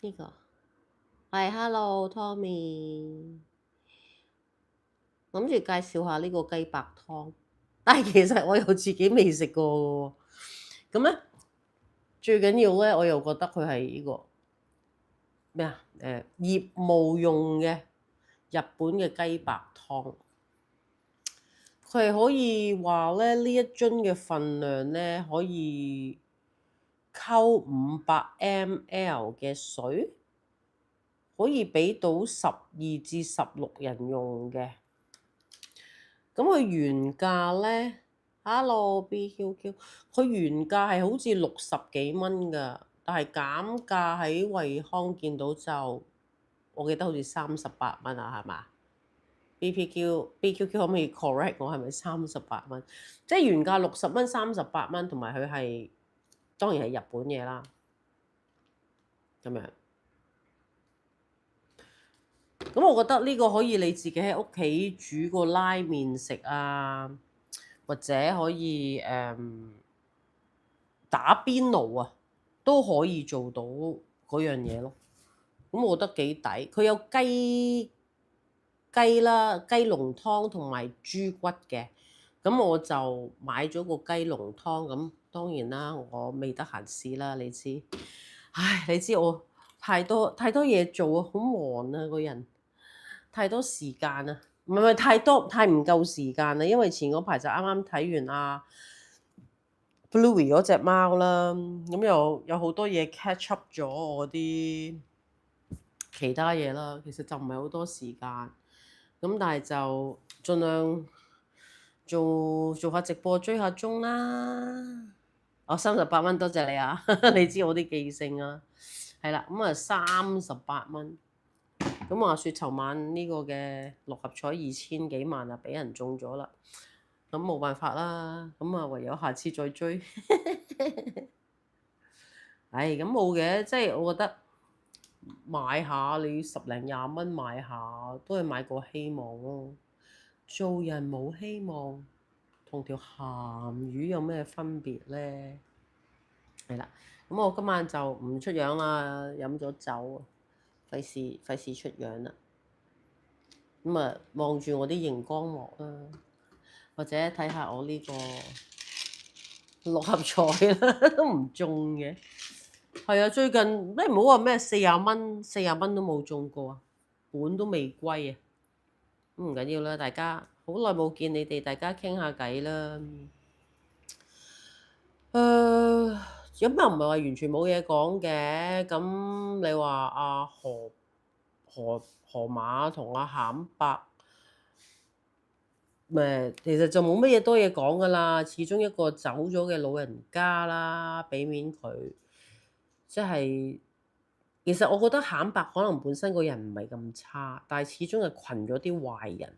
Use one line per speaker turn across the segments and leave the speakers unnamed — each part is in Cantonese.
呢個係 Hello Tommy，諗住介紹下呢個雞白湯，但係其實我又自己未食過嘅喎。咁咧最緊要咧，我又覺得佢係呢個咩啊？業務用嘅日本嘅雞白湯，佢係可以話咧呢一樽嘅份量咧可以溝500ml 嘅水，可以俾到12至16人用嘅。咁佢原價咧，Hello BQQ，佢原價係好似60幾蚊㗎，但係減價喺惠康見到就，我記得好似38蚊啊，係嘛？BQQ 可唔可以 correct 我係咪38蚊？即係原價60蚊38蚊，同埋佢係當然係日本嘢啦，咁樣。咁我覺得呢個可以你自己喺屋企煮個拉麵食啊，或者可以打邊爐啊，都可以做到嗰樣嘢咯。咁我覺得幾抵，佢有雞啦、雞濃湯同埋豬骨嘅。咁我就買咗個雞濃湯，咁當然啦，我未得閒試啦，你知。唉，你知我太多嘢做啊，好忙啊個人。太多時間啊，唔係太唔夠時間啦，因為前嗰排就啱啱睇完Bluey 嗰隻貓啦，咁有好多嘢 catch up 咗我啲其他嘢啦，其實就唔係好多時間，咁但係就盡量做下直播追下鐘啦。哦，38蚊，多謝你啊，你知我啲記性啊，係啦，咁啊38蚊。咁話説，尋晚呢個嘅六合彩2000幾萬啊，俾人中咗啦。咁冇辦法啦，咁啊唯有下次再追。唉，咁冇嘅，即係我覺得買下你10零20蚊買下，都係買個希望咯。做人冇希望，同條鹹魚有咩分別呢？係啦，咁我今晚就唔出樣啦，飲咗酒，費事出樣啦。咁啊，望住我啲熒光幕啦，或者睇下我呢個六合彩啦，都唔中嘅。係啊，最近咩唔好話咩40蚊都冇中過啊，本都未歸啊。咁唔緊要啦，大家好耐冇見你哋，大家傾下偈啦。咁又唔係話完全冇嘢講嘅。咁你話阿河馬同阿鹹伯，其實就冇乜嘢多嘢講噶啦，始終一個走咗嘅老人家啦，俾面佢，即係其實我覺得鹹伯可能本身個人唔係咁差，但係始終係群咗啲壞人，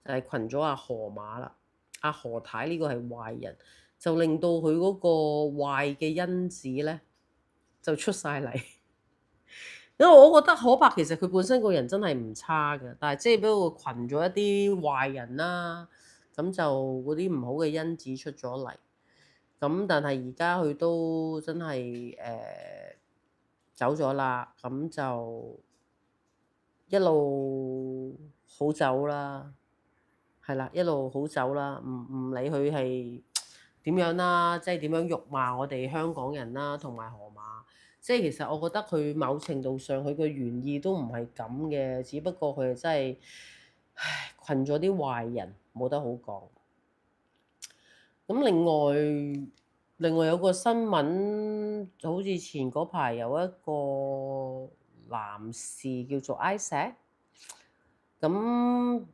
就係群咗阿河馬啦，阿何太呢個係壞人，就令到佢嗰個壞嘅因子咧就出晒嚟。因為我覺得可伯其實佢本身個人真係唔差嘅，但係即係俾佢群咗一啲壞人啦，咁就嗰啲唔好嘅因子出咗嚟。咁但係而家佢都真係走咗啦，咁就一路好走啦，係啦，一路好走啦，唔理佢係點樣啦，即係點樣辱罵我哋香港人啦，同埋河馬。即係其實我覺得佢某程度上佢嘅原意都唔係咁嘅，只不過佢係真係唉群咗啲壞人，冇得好講。咁另外有個新聞，好似前嗰排有一個男士叫做 Isaac，咁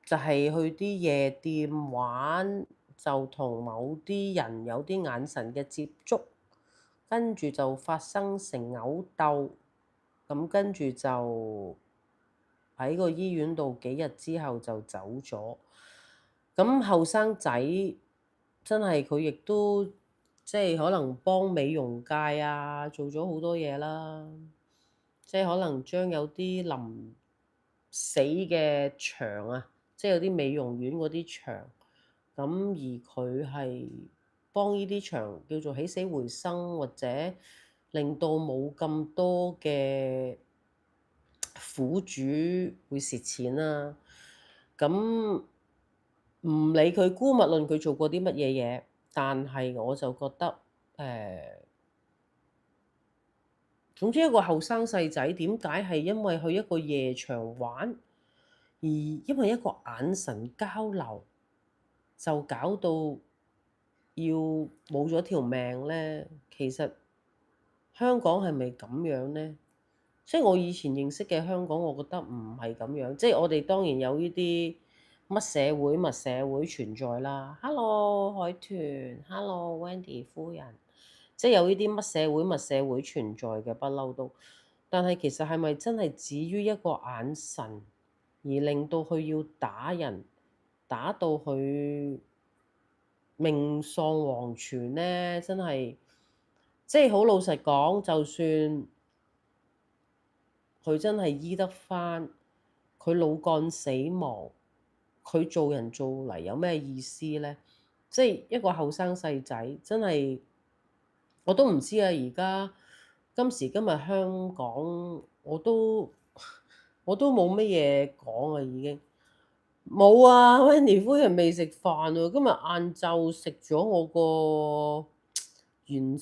就係去啲夜店玩，就同某啲人有啲眼神嘅接觸，跟住就發生成毆鬥，咁跟住就喺個醫院度幾日之後就走咗。咁後生仔真係佢亦都即係可能幫美容界啊做咗好多嘢啦，即係可能將有啲臨死嘅牆啊，即係有啲美容院嗰啲牆，咁而佢係幫呢啲牆叫做起死回生，或者令到冇咁多嘅苦主會蝕錢啦。咁唔理佢姑勿論佢做過啲乜嘢嘢，但係我就覺得總之一個後生細仔點解係因為去一個夜場玩，而因為一個眼神交流就搞到要冇咗條命呢？其實香港係咪咁樣呢？即係我以前認識嘅香港，我覺得唔係咁樣。即係我哋當然有呢啲乜社會乜社會存在啦。Hello 海豚，Hello Wendy 夫人，即係有呢啲乜社會乜社會存在嘅不嬲都。但係其實係咪真係止於一個眼神而令到佢要打人，打到佢命喪黃泉呢？真係即係好老實講，就算佢真係醫得返，佢腦幹死亡，佢做人做嚟有咩意思呢？即係一個後生細仔，真係我都唔知啊！而家今時今日香港，我都冇乜嘢講啊，已經冇啊！Wendy 夫人未食飯喎，今日晏晝食咗我個芫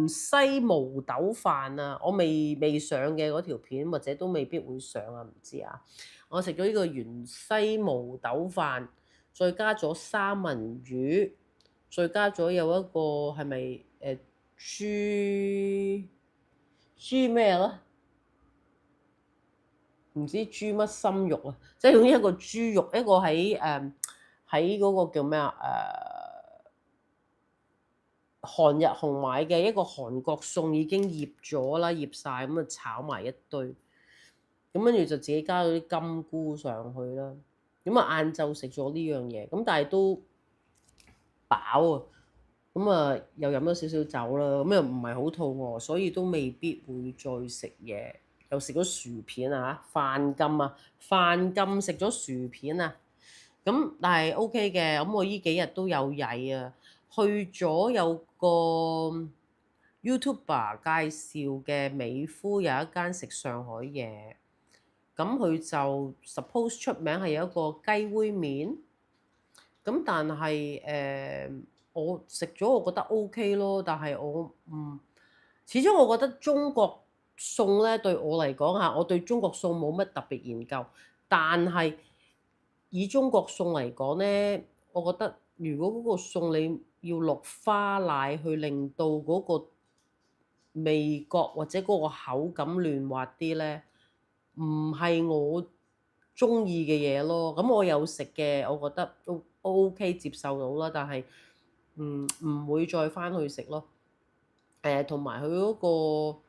茜毛豆飯啊，我未上嘅嗰條片，或者都未必會上啊，唔知啊。我食咗呢個芫茜毛豆飯，再加咗三文魚，再加咗有一個係咪豬咩咧？唔知豬乜心肉啊，即係用一個豬肉，一個喺嗰個叫咩啊？韓日紅買嘅一個韓國餸已經醃咗啦，醃晒咁啊炒埋一堆，咁跟住就自己加咗啲金菇上去啦。咁啊晏晝食咗呢樣嘢，咁但係都飽啊。咁啊又飲咗少少酒啦，咁又唔係好肚餓，所以都未必會再食嘢。又食咗薯片啊嚇，飯禁食咗薯片啊。咁但係 OK 嘅，咁我呢幾日都有曳啊。去咗有個 YouTuber 介紹嘅美孚有一間食上海嘢，咁佢就 suppose 出名係有一個雞煨麵，咁但係我食咗我覺得 OK 咯，但係始終我覺得中國餸咧對我嚟講嚇，我對中國餸冇乜特別研究，但係以中國餸嚟講咧，我覺得如果嗰個餸你要落花奶去令到嗰個味覺或者嗰個口感嫩滑啲咧，唔係我中意嘅嘢咯。咁我有食嘅，我覺得都 OK 接受到啦，但係唔會再翻去食咯。同埋佢嗰個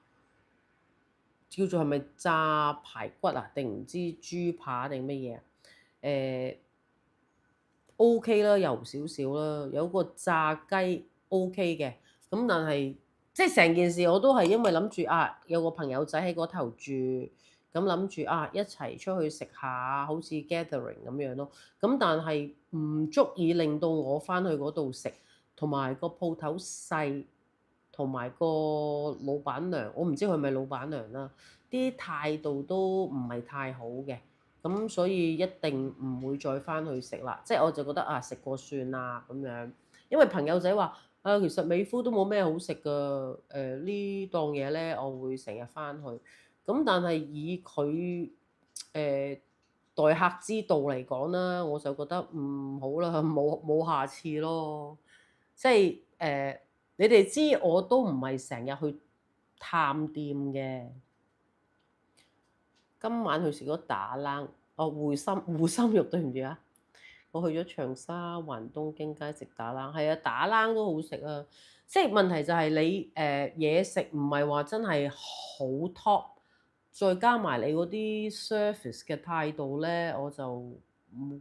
叫做係咪炸排骨啊？定唔知豬扒定乜嘢啊？OK 啦，油少少啦，有個炸雞 OK 嘅。咁但係即係成件事我都係因為諗住啊，有個朋友仔喺嗰頭住，咁諗住啊一齊出去食下，好似 gathering 咁樣咯。咁但係唔足以令到我翻去嗰度食，同埋個鋪頭細，同埋個老闆娘，我唔知佢係咪老闆娘啦，啲態度都唔係太好嘅。咁所以一定唔會再翻去食啦，即係我就覺得啊，食過算啦咁樣。因為朋友仔話啊，其實美孚都冇咩好食㗎，呢檔嘢咧，我會成日翻去。咁但係以佢待客之道嚟講啦，我就覺得唔好啦，冇下次咯。即係你哋知我都唔係成日去探店嘅。今晚去食咗打冷，護心肉，對唔住啊！我去咗長沙灣東京街食打冷，係啊，打冷都好食啊！即係問題就係你嘢食唔係話真係好 top，再加埋你嗰啲 service 嘅態度咧，我就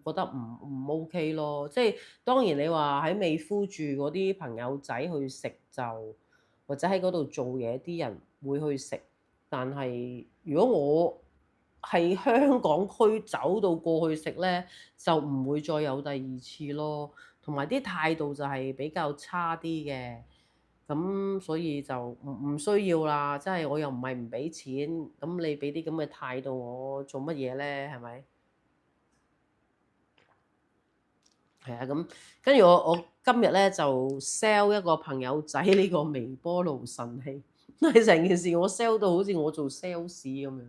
覺得唔 OK 咯。即係當然你話喺美孚住嗰啲朋友仔去食就，或者喺嗰度做嘢啲人會去食，但係如果我係香港區走到過去食咧，就唔會再有第二次咯。同埋啲態度就係比較差啲嘅。咁所以就唔需要啦，即係我又唔係唔俾錢，咁你俾啲咁嘅態度我做乜嘢咧？係咪？係啊，咁跟住我今日咧就 sell 一個朋友仔呢個微波爐神器，係成件事我 sell 到好似我做 sales 咁樣。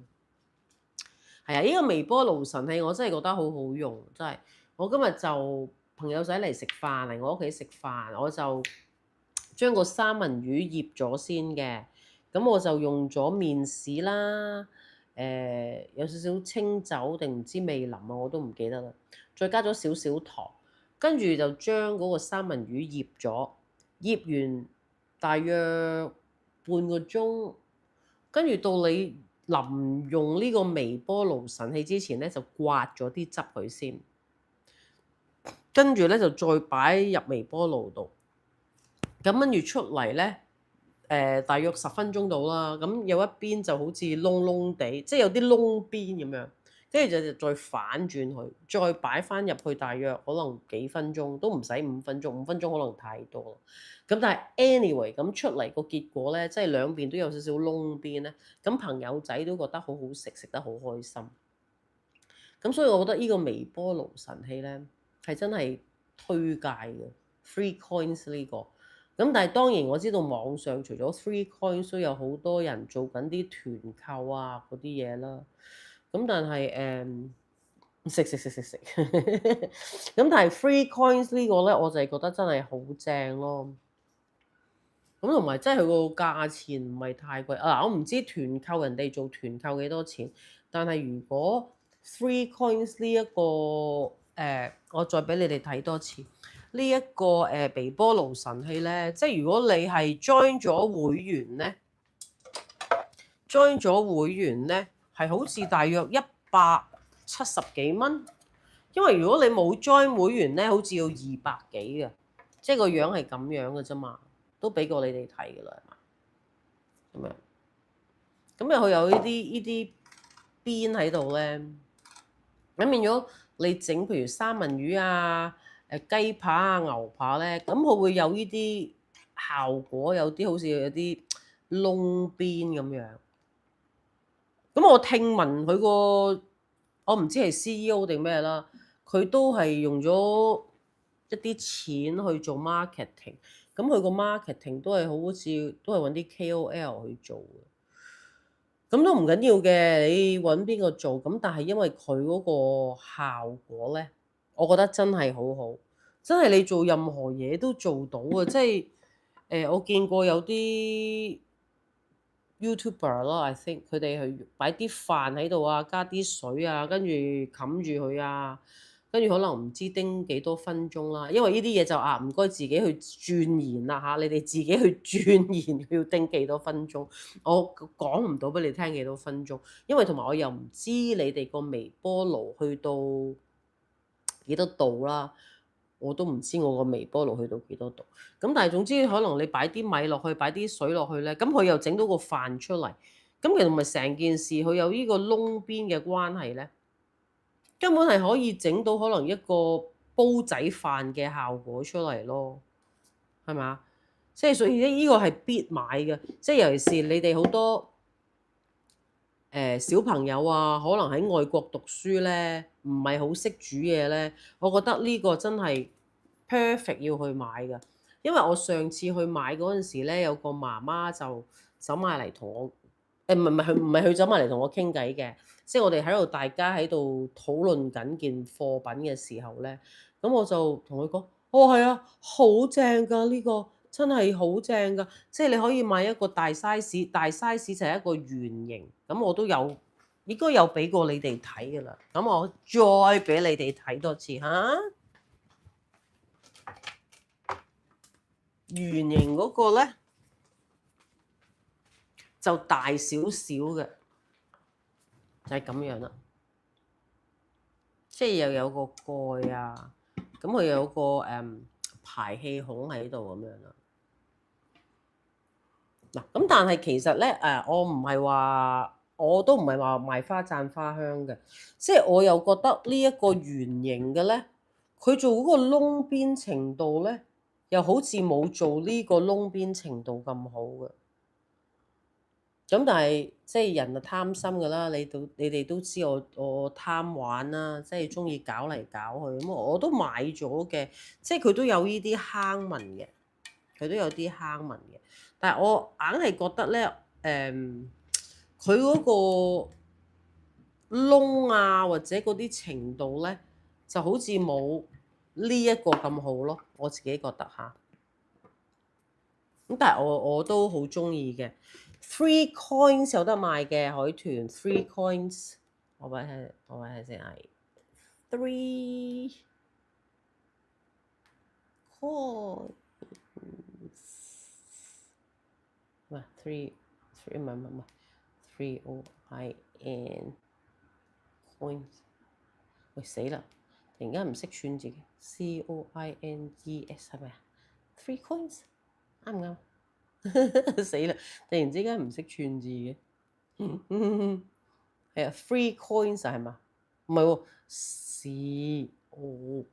係啊，呢個微波爐神器我真係覺得好好用，真係。我今日就朋友仔嚟食飯，嚟我屋企食飯，我就將個三文魚醃咗先嘅。咁我就用咗麵豉啦，有少少清酒定唔知味淋啊，我都唔記得啦。再加咗少少糖，跟住就將嗰個三文魚醃咗，醃完大約半個鐘，跟住到你臨用呢個微波爐神器之前咧，就刮咗啲汁佢先，跟住咧就再擺入微波爐度，咁跟住出嚟咧，大約10分鐘到啦，咁有一邊就好似燶燶地，即係有啲燶邊咁樣，跟住就再反轉佢，再擺翻入去，大約可能幾分鐘都唔使5分鐘，5分鐘可能太多啦。咁但係 anyway 咁出嚟個結果咧，即係兩邊都有少少燶邊咧，咁朋友仔都覺得好好食，食得好開心。咁所以我覺得呢個微波爐神器咧係真係推介嘅，Three Coins 呢個。咁但係當然我知道網上除咗 Three Coins 都有好多人做緊啲團購啊嗰啲嘢啦。咁但係食，咁但係 Three Coins 呢個咧，我就係覺得真係好正咯。咁同埋真係佢個價錢唔係太貴啊！我唔知團購人哋做團購幾多錢，但係如果 Three Coins 呢一個我再俾你哋睇多次呢一個微波爐神器咧，即係如果你係 join 咗會員咧，join 咗會員咧係好似大約170幾蚊，因為如果你冇 join 會員咧，好似要200幾嘅，即係個樣係咁樣嘅啫嘛。都俾過你哋睇㗎啦，係嘛？咁樣，咁又佢有呢啲邊喺度咧，咁變咗你整譬如三文魚啊、雞扒啊、牛扒咧，咁佢會有呢啲效果，有啲好似有啲窿邊咁樣。咁我聽聞佢個，我唔知係 CEO 定咩啦，佢都係用咗一啲錢去做 marketing。咁佢個 marketing 都係好似都係揾啲 KOL 去做嘅，咁都唔緊要嘅，你揾邊個做咁，但係因為佢嗰個效果咧，我覺得真係好好，真係你做任何嘢都做到啊！即係我見過有啲 YouTuber 啦，I think 佢哋去擺啲飯喺度啊，加啲水啊，跟住冚住佢啊。跟住可能唔知叮幾多分鐘啦，因為呢啲嘢就唔該自己去鑽研啦嚇，你哋自己去鑽研要叮幾多分鐘，我講唔到俾你聽幾多分鐘，因為同埋我又唔知你哋個微波爐去到幾多度啦，我都唔知我個微波爐去到幾多度。咁但係總之可能你擺啲米落去，擺啲水落去咧，咁佢又整到個飯出嚟，咁其實咪成件事佢有呢個窿邊嘅關係咧。根本係可以整到可能一個煲仔飯嘅效果出嚟咯，係咪？即係所以呢個係必買嘅，即係尤其是你哋好多小朋友啊，可能喺外國讀書咧，唔係好識煮嘢咧，我覺得呢個真係 perfect 要去買㗎，因為我上次去買嗰陣時咧，有個媽媽就走埋嚟同我。唔係佢走埋嚟同我傾偈嘅，即係我哋喺度大家喺度討論緊件貨品嘅時候咧，咁我就同佢講：哦，係啊，好正㗎呢個，真係好正㗎！即係你可以買一個大 size，大 size 就係一個圓形，咁我都有應該有俾過你哋睇㗎啦。咁我再俾你哋睇多次嚇，圓形嗰個咧就大少少嘅。就係咁樣啦，即係又有個蓋啊，咁佢有個排氣孔喺度咁樣啦。嗱，咁但係其實咧我唔係話，我都唔係話賣花讚花香嘅，即係我又覺得呢一個圓形嘅咧，佢做嗰個窿邊程度咧，又好似冇做呢個窿邊程度咁好嘅。咁但係即係人就貪心㗎啦，你哋都知我貪玩啦，即係中意搞嚟搞去，咁我都買咗嘅，即係佢都有呢啲坑紋嘅，佢都有啲坑紋嘅，但係我硬係覺得咧，佢嗰個窿啊或者嗰啲程度咧，就好似冇呢一個咁好咯，我自己覺得嚇。咁但係我都好中意嘅。Three coins 有得賣嘅海豚，three coins，我揾下先係 three coins，唔係 three 唔係 three o i n coins，喂死啦！突然間唔識串字嘅 c o i n e s 係咪啊？three coins 啱唔啱？死啦！突然之間唔識串字嘅，係啊，three coins 係嘛？唔係喎，c o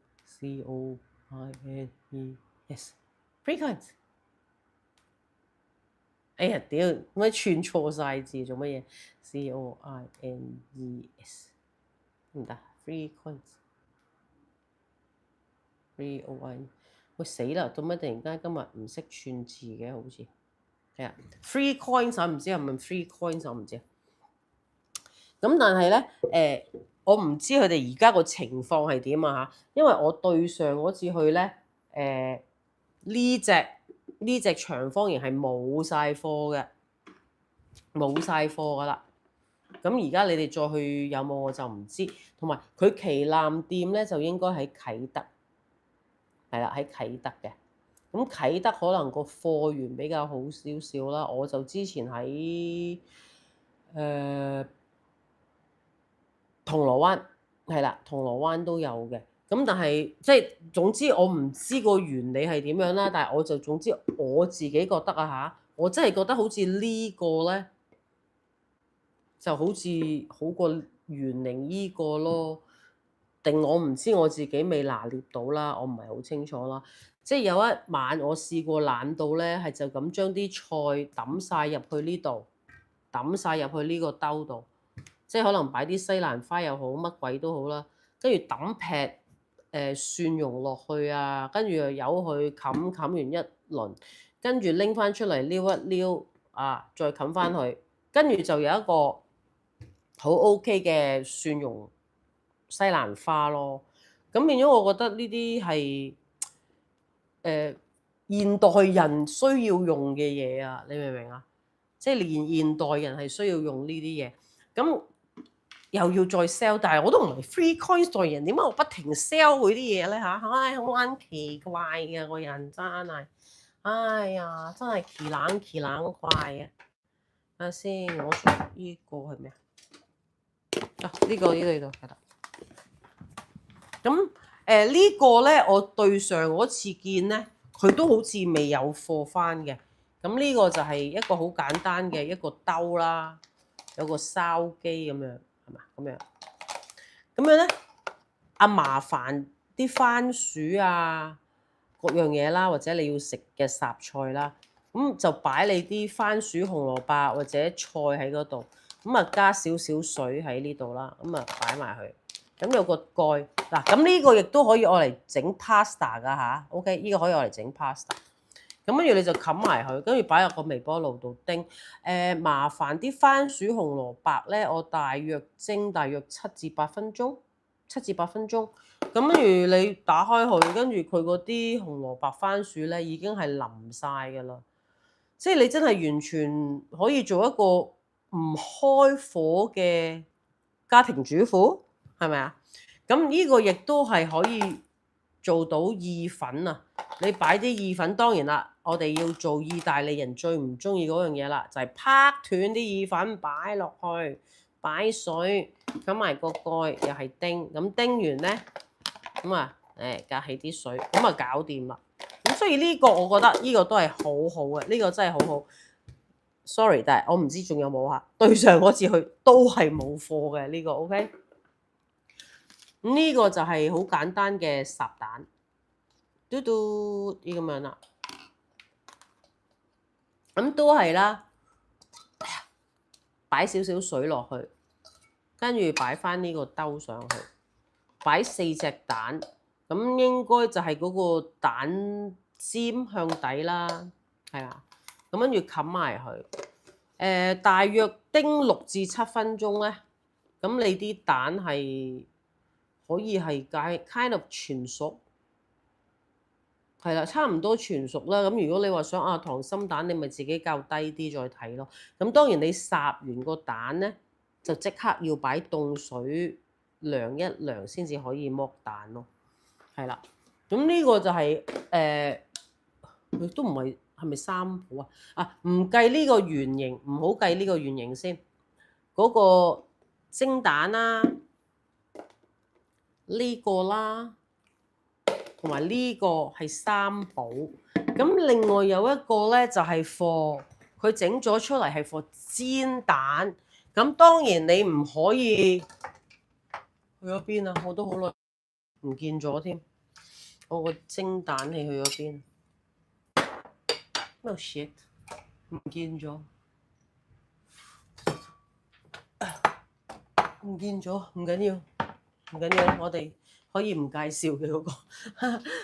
i n e s，three coins。哎呀屌，點解串錯晒字做乜嘢？c o i n e s 唔得，three coins，three o i n， 喂死啦！做乜突然間今日唔識串字嘅？好似〜係啊，three coins 我唔知係咪 three coins 我唔知。咁但係咧，我唔知佢哋而家個情況係點啊嚇，因為我對上嗰次去咧，呢隻長方形係冇晒貨嘅，冇晒貨噶啦。咁而家你哋再去有冇我就唔知。同埋佢旗艦店咧就應該喺啟德，係啦，喺啟德嘅。咁啟德可能個貨源比較好少少啦，我就之前喺銅鑼灣，係啦，銅鑼灣都有嘅。咁但係即係總之我唔知個原理係點樣啦，但係我就總之我自己覺得啊嚇，我真係覺得好似呢個咧就好似好過圓形依個咯，定我唔知我自己未拿捏到啦，我唔係好清楚啦。即係有一晚我試過懶到咧，係就咁將啲菜抌晒入去呢度，抌晒入去呢個兜度，即係可能擺啲西蘭花又好，乜鬼都好啦，跟住抌劈蒜蓉落去啊，跟住又由佢冚完一輪，跟住拎翻出嚟撩一撩啊，再冚翻去，跟住就有一個好 OK 嘅蒜蓉西蘭花咯。咁變咗我覺得呢啲係現代人需要用嘅嘢啊，你明唔明啊？即係連現代人係需要用呢啲嘢，咁又要再 sell，但係我都唔係 free coins 代言人，點解我不停 sell 佢啲嘢咧嚇？唉，好撚奇怪嘅個人真係，哎呀，真係奇冷怪啊！睇下先，我呢個係咩啊？呢個係啦。咁呢個咧，我對上嗰次見咧，佢都好似未有貨翻嘅。咁呢個就係一個好簡單嘅一個兜啦，有個燒機咁樣，係嘛？咁樣咧，麻煩啲番薯啊，各樣嘢啦，或者你要食嘅雜菜啦，咁就擺你啲番薯、紅蘿蔔或者菜喺嗰度，咁啊加少少水喺呢度啦，咁啊擺埋去。咁有個蓋嗱，咁呢個亦都可以愛嚟整 pasta 噶嚇，OK？ 呢個可以愛嚟整 pasta。咁跟住你就冚埋佢，跟住擺入個微波爐度叮。麻煩啲番薯、紅蘿蔔咧，我大約蒸大約7至8分鐘。咁跟住你打開佢，跟住佢嗰啲紅蘿蔔、番薯咧已經係腍晒㗎啦。即係你真係完全可以做一個唔開火嘅家庭主婦。係咪啊？咁呢個亦都係可以做到意粉啊！你擺啲意粉，當然啦，我哋要做意大利人最唔中意嗰樣嘢啦，就係拍斷啲意粉擺落去，擺水，冚埋個蓋，又係叮。咁叮完咧，咁啊隔起啲水，咁啊搞掂啦。咁所以呢個我覺得呢個都係好好嘅，呢個真係好好。Sorry， 但係我唔知仲有冇嚇。對上嗰次去都係冇貨嘅呢個 OK。呢個就係好簡單嘅烚蛋，嘟嘟啲咁樣啦。咁都係啦，擺少少水落去，跟住擺翻呢個兜上去，擺4隻蛋，咁應該就係嗰個蛋尖向底啦，係啦。咁跟住冚埋佢，大約叮6至7分鐘咧，咁你啲蛋係可以係 kind of 全熟。係啦，差唔多全熟啦。咁如果你話想溏心蛋，你咪自己較低啲再睇咯。咁當然你烚完個蛋咧，就即刻要擺凍水涼一涼先至可以剝蛋咯。係啦，咁呢個就係佢都唔係咪三寶啊？唔計呢個圓形，唔好計呢個圓形先。嗰個蒸蛋啦，呢個啦。同埋呢個係三寶，咁另外有一個咧就係貨，佢整咗出嚟係貨煎蛋，咁當然你唔可以去咗邊啊？我都好耐唔見咗添，我個蒸蛋係去咗邊？No shit， 唔見咗，唔見咗，唔緊要，唔緊要，我哋可以唔介紹嘅嗰個，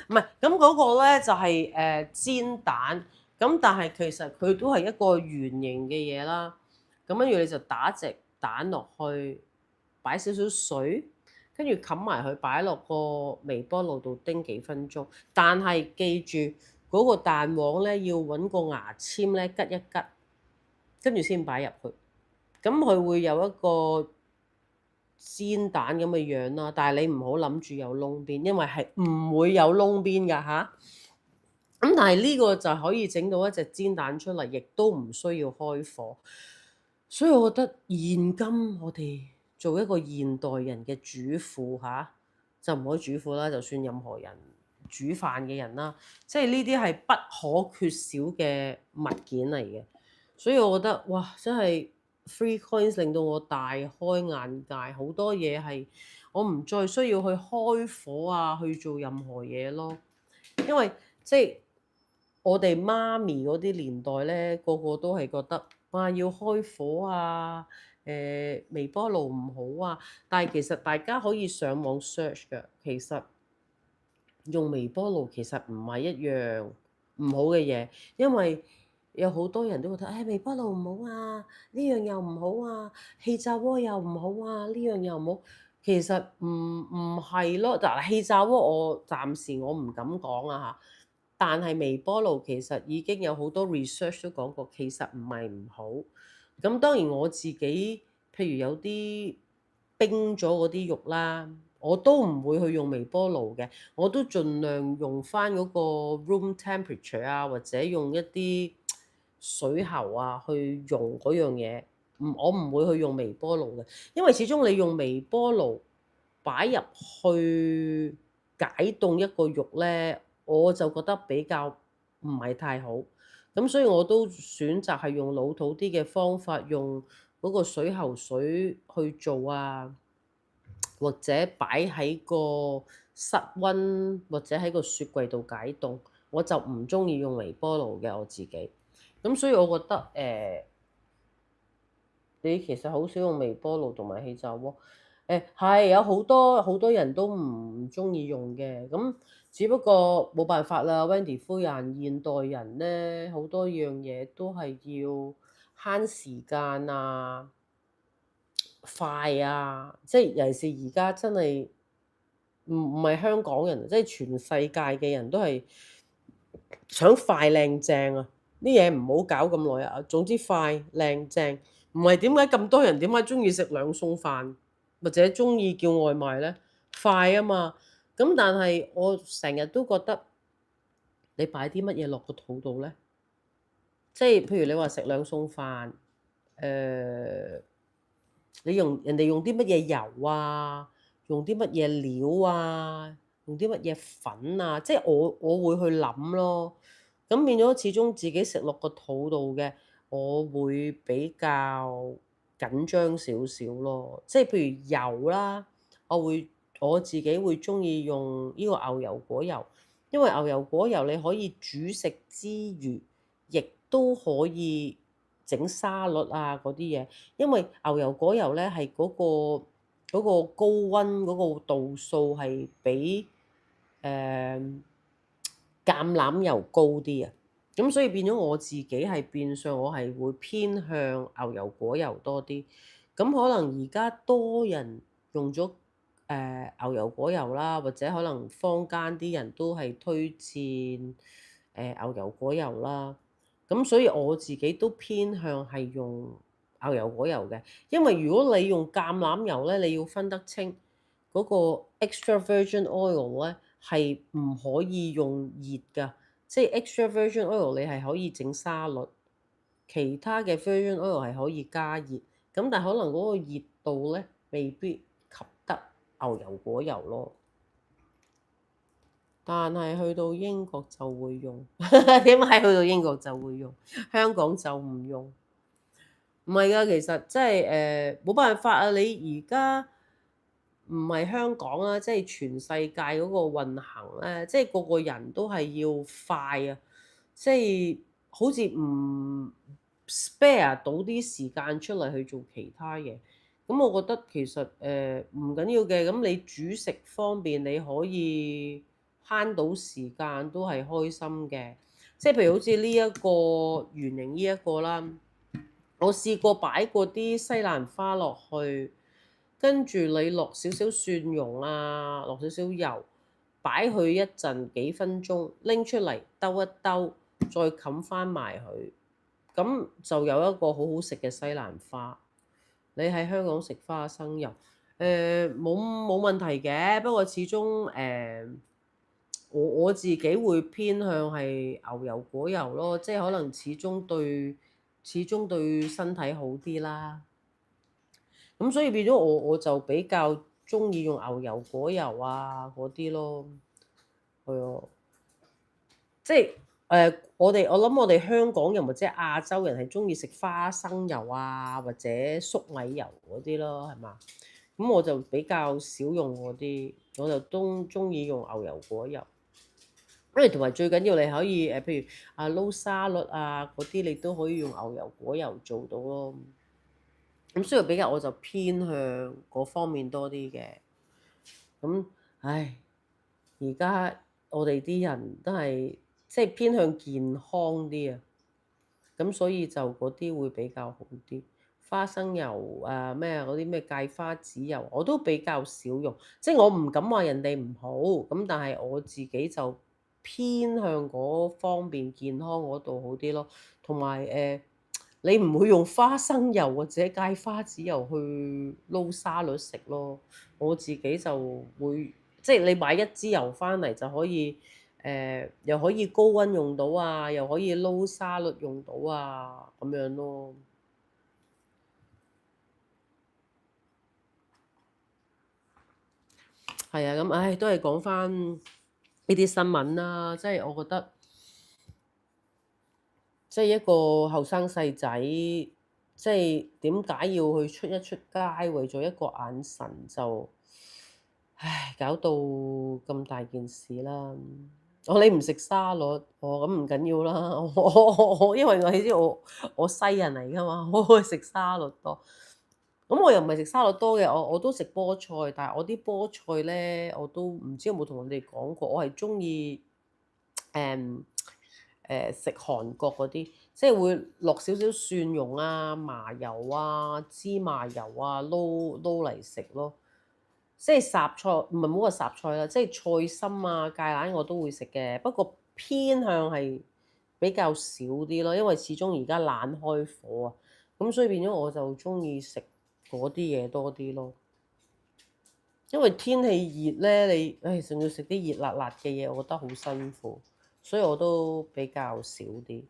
唔係咁嗰個咧就係煎蛋，咁但係其實佢都係一個圓形嘅嘢啦。咁跟住你就打隻蛋落去，擺少少水，跟住冚埋佢，擺落個微波爐度叮幾分鐘。但係記住嗰個蛋黃咧要揾個牙籤咧吉一吉，跟住先擺入去。咁佢會有一個煎蛋咁嘅樣啦，但係你唔好諗住有窿邊，因為係唔會有窿邊㗎吓。咁但係呢個就可以整到一隻煎蛋出嚟，亦都唔需要開火。所以我覺得現今我哋做一個現代人嘅主婦吓，就唔可以主婦啦，就算任何人煮飯嘅人啦，即係呢啲係不可缺少嘅物件嚟嘅。所以我覺得哇，真係〜Free coins 令到我大開眼界，好多嘢係我唔再需要去開火啊，去做任何嘢咯。因為即係我哋媽咪嗰啲年代咧，個個都係覺得哇要開火啊，微波爐唔好啊。但係其實大家可以上網 search 嘅，其實用微波爐其實唔係一樣唔好嘅嘢，因為有好多人都覺得，微波爐唔好啊，呢樣又唔好啊，氣炸鍋又唔好啊，呢樣又唔好。其實唔係咯，嗱氣炸鍋我暫時我唔敢講啊嚇，但係微波爐其實已經有好多 research 都講過，其實唔係唔好。咁當然我自己，譬如有啲冰咗嗰啲肉啦，我都唔會去用微波爐嘅，我都盡量用翻嗰個 room temperature 啊，或者用一啲水喉啊去用嗰樣嘢。我唔會去用微波爐嘅，因為始終你用微波爐擺入去解凍一個肉咧，我就覺得比較唔係太好。咁所以我都選擇係用老土啲嘅方法，用嗰個水喉水去做啊，或者擺喺個室溫，或者喺個雪櫃度解凍。我就唔中意用微波爐嘅我自己。咁所以我覺得你其實好少用微波爐同埋氣炸鍋。係有好多人都唔中意用嘅，咁只不過冇辦法啦。Wendy 夫人，現代人咧好多樣嘢都係要慳時間啊、快啊，即係尤其是而家真係唔係香港人，即係全世界嘅人都係想快靚正啊！啲嘢唔好搞咁耐啊，總之快靚正。唔係點解咁多人點解中意食兩餸飯，或者中意叫外賣咧？快啊嘛！咁但係我成日都覺得你擺啲乜嘢落個肚度咧？即係譬如你話食兩餸飯，你用人哋用啲乜嘢油啊？用啲乜嘢料啊？用啲乜嘢粉啊？即係我會去諗咯。咁變咗始終自己食落個肚度嘅，我會比較緊張少少咯。即係譬如油啦，我自己會中意用呢個牛油果油。因為牛油果油你可以煮食之餘，亦都可以整沙律啊嗰啲嘢。因為牛油果油咧係嗰個高溫嗰個度數係比橄欖油高啲啊。咁所以變咗我自己係變相我係會偏向牛油果油多啲。咁可能而家多人用咗牛油果油啦，或者可能坊間啲人都係推薦牛油果油啦。咁所以我自己都偏向係用牛油果油嘅，因為如果你用橄欖油咧，你要分得清嗰個 extra virgin oil 咧係唔可以用熱㗎，即係 extra virgin oil 你係可以整沙律，其他嘅 virgin oil 係可以加熱，咁但係可能嗰個熱度咧未必及得牛油果油咯。但係去到英國就會用，點解去到英國就會用，香港就唔用？唔係㗎，其實即係冇辦法啊！你而家唔係香港啦，即係全世界嗰個運行咧，即係個個人都係要快啊！即係好似唔 spare 到啲時間出嚟去做其他嘢。咁我覺得其實唔緊要嘅，咁你煮食方面你可以慳到時間都係開心嘅。即係譬如好似呢一個圓形呢一個啦。我試過擺過啲西蘭花落去，跟住你落少少蒜蓉啊，落少少油，擺佢一陣幾分鐘，拎出嚟兜一兜，再冚翻埋佢，咁就有一個好好食嘅西蘭花。你喺香港食花生油，冇問題嘅，不過始終我自己會偏向係牛油果油咯，即係可能始終對身體好啲啦。咁所以變咗我就比較中意用牛油果油啊嗰啲咯，係啊，即係我諗我哋香港人或者亞洲人係中意食花生油啊或者粟米油嗰啲咯，係嘛？咁我就比較少用嗰啲，我就都中意用牛油果油。因為同埋最緊要你可以譬如撈沙律啊嗰啲，你都可以用牛油果油做到咯。咁所以比較我就偏向嗰方面多啲嘅。咁唉，而家我哋啲人都係即係偏向健康啲啊，咁所以就嗰啲會比較好啲。花生油啊咩嗰啲咩芥花籽油我都比較少用，即係我唔敢話人哋唔好，咁但係我自己就偏向嗰方面健康嗰度好啲咯。同埋你唔會用花生油或者芥花籽油去撈沙律食咯。我自己就會即係你買一支油翻嚟就可以又可以高溫用到啊，又可以撈沙律用到啊，咁樣咯。係啊，咁唉都係講翻呢啲新聞啦，即係我覺得。即係一個後生細仔，即係點解要去出一出街，為咗一個眼神就，唉，搞到咁大件事啦！你唔食沙律，咁唔緊要啦。因為你知我西人嚟㗎嘛，我會食沙律多。咁我又唔係食沙律多嘅，我都食菠菜，但係我啲菠菜咧，我都唔知有冇同你哋講過，我係中意食韓國嗰啲，即係會落少少蒜蓉啊、麻油啊、芝麻油啊，撈嚟食咯。即係雜菜，唔係唔好話雜菜啦，即係菜心啊、芥蘭我都會食嘅，不過偏向係比較少啲咯，因為始終而家懶開火啊，咁所以變咗我就中意食嗰啲嘢多啲咯。因為天氣熱咧，你仲要食啲熱辣辣嘅嘢，我覺得好辛苦，所以我都比較少啲。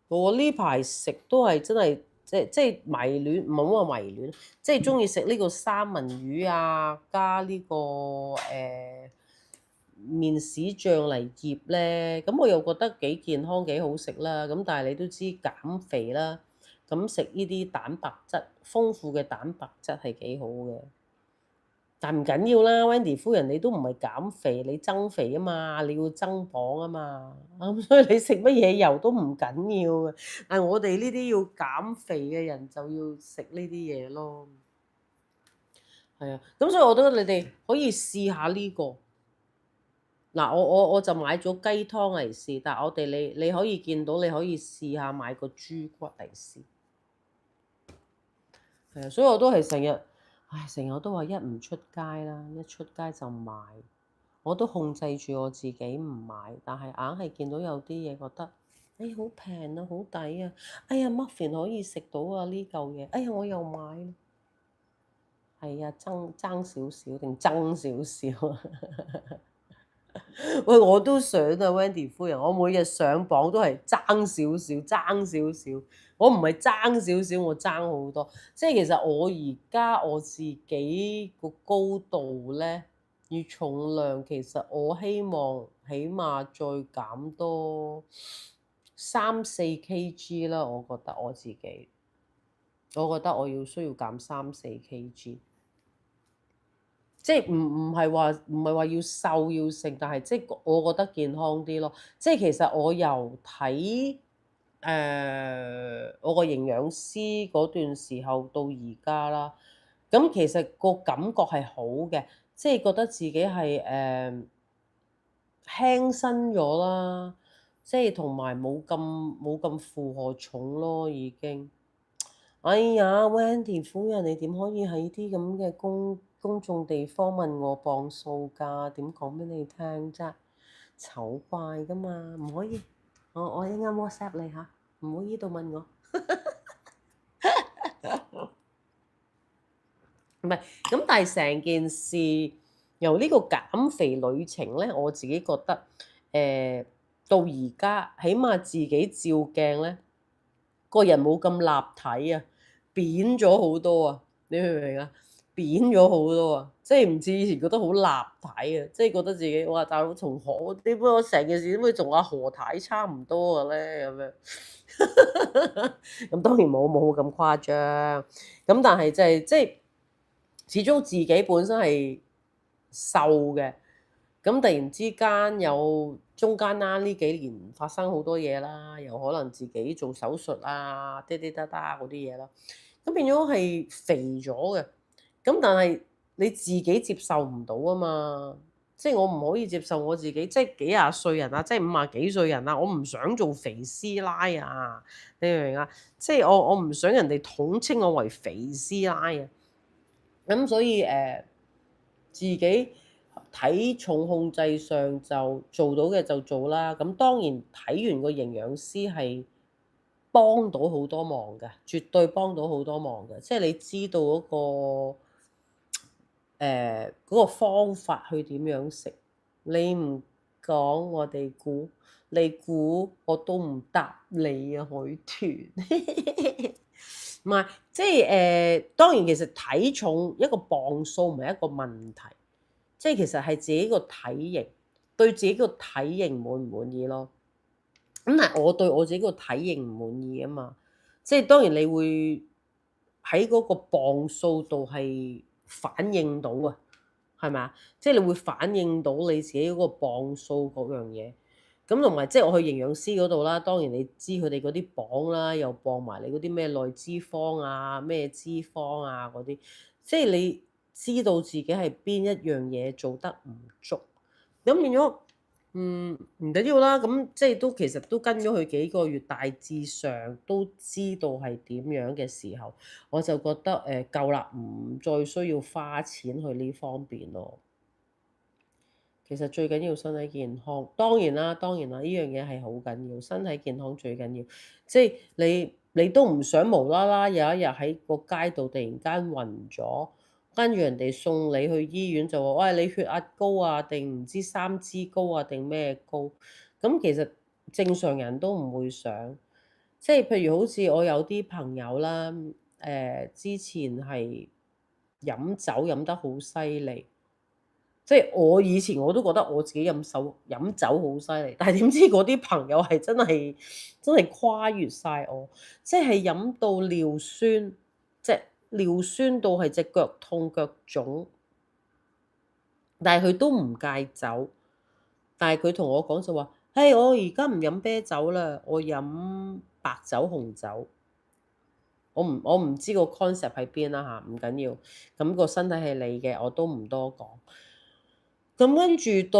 我呢排食都係真係即係迷戀，唔好話迷戀，即係中意食呢個三文魚啊，加呢個麵豉醬嚟醃咧，咁我又覺得幾健康幾好食啦。咁但係你都知減肥啦，咁食呢啲蛋白質豐富嘅蛋白質係幾好嘅。但唔緊要啦，Wendy 夫人你都唔係減肥，你增肥啊嘛，你要增磅啊嘛，咁所以你食乜嘢油都唔緊要嘅。但係我哋呢啲要減肥嘅人就要食呢啲嘢咯。係啊，咁所以我覺得你哋可以試下呢個。嗱，我就買咗雞湯嚟試，但係我哋你可以見到，你可以試下買個豬骨嚟試。係啊，所以我都係成日，唉，成日都話一唔出街啦，一出街就買。我都控制住我自己唔買，但係硬係見到有啲嘢覺得，哎好平啊，好抵啊，哎呀 muffin 可以食到啊呢嚿嘢，哎呀我又買啦。係啊，爭少少定爭少少啊？喂，我都想啊，Wendy 夫人，我每日上磅都係爭少少，爭少少。我唔係爭少少，我爭好多。即係其實我而家我自己個高度咧，與重量，其實我希望起碼再減多3、4 kg 啦。我覺得我自己，我覺得我需要減3、4 kg。即係唔係話要瘦要食，但係即係我覺得健康啲咯。即係其實我由睇我個營養師嗰段時候到而家啦，咁其實個感覺係好嘅，即係覺得自己係輕身咗啦，即係同埋冇咁負荷重咯，已經。哎呀，Wendy 夫人，你點可以喺啲咁嘅公眾地方問我磅數㗎？點講俾你聽啫？醜怪㗎嘛，唔可以。我一陣間 WhatsApp 你嚇，唔好依度問我。唔係，咁但係成件事由呢個減肥旅程咧，我自己覺得到而家，起碼自己照鏡咧，個人冇咁立體啊，扁咗好多啊！你明唔明啊？扁咗好多啊！即係唔似以前覺得好立體啊，即係覺得自己哇大佬同何點解我成件事點會同阿何太差唔多嘅咧咁樣？咁當然冇咁誇張，咁但係即係始終自己本身係瘦嘅，咁突然之間有中間啦，呢幾年發生好多嘢啦，又可能自己做手術啊，滴滴答答嗰啲嘢啦，咁變咗係肥咗嘅，咁但係你自己接受唔到啊嘛，即係我唔可以接受我自己，即係幾廿歲人啊，即係50幾歲人啊，我唔想做肥師奶啊，你明唔明啊？即係我唔想人哋統稱我為肥師奶啊，咁所以自己體重控制上就做到嘅就做啦。咁當然睇完個營養師係幫到好多忙嘅，絕對幫到好多忙嘅。即係你知道嗰個方法去點樣食，你唔講我哋估，你估我都唔答你啊，海豚。唔係，即係當然其實體重一個磅數唔係一個問題，即係其實係自己個體型，對自己個體型滿唔滿意咯。咁但係我對我自己個體型唔滿意啊嘛，即係當然你會喺嗰個磅數度係反映到啊，係咪啊？即係你會反映到你自己嗰個磅數嗰樣嘢。咁同埋即係我去營養師嗰度啦，當然你知佢哋嗰啲磅啦，又磅埋你嗰啲咩內脂肪啊、咩脂肪啊嗰啲，即係你知道自己係邊一樣嘢做得唔足，咁變咗唔緊要啦。咁即係其實都跟咗佢幾個月，大致上都知道係點樣嘅時候，我就覺得夠啦，唔再需要花錢去呢方面咯。其實最緊要身體健康，當然啦，呢樣嘢係好緊要，身體健康最緊要。即係你都唔想無啦啦有一日喺個街度突然間暈咗，跟住人哋送你去醫院就話：喂，你血壓高啊，定唔知三脂高啊，定咩高？咁其實正常人都唔會想。即係譬如好似我有啲朋友啦，之前係飲酒飲得好犀利。即係我以前我都覺得我自己飲酒好犀利，但係點知嗰啲朋友係真係跨越晒我，即係飲到尿酸，即係尿酸到係隻腳痛腳腫，但係佢都唔戒酒，但係佢同我講就話：誒，我而家唔飲啤酒啦，我飲白酒、紅酒。我唔知個 concept 喺邊啦嚇，唔緊要。咁個身體係你嘅，我都唔多講。咁跟住到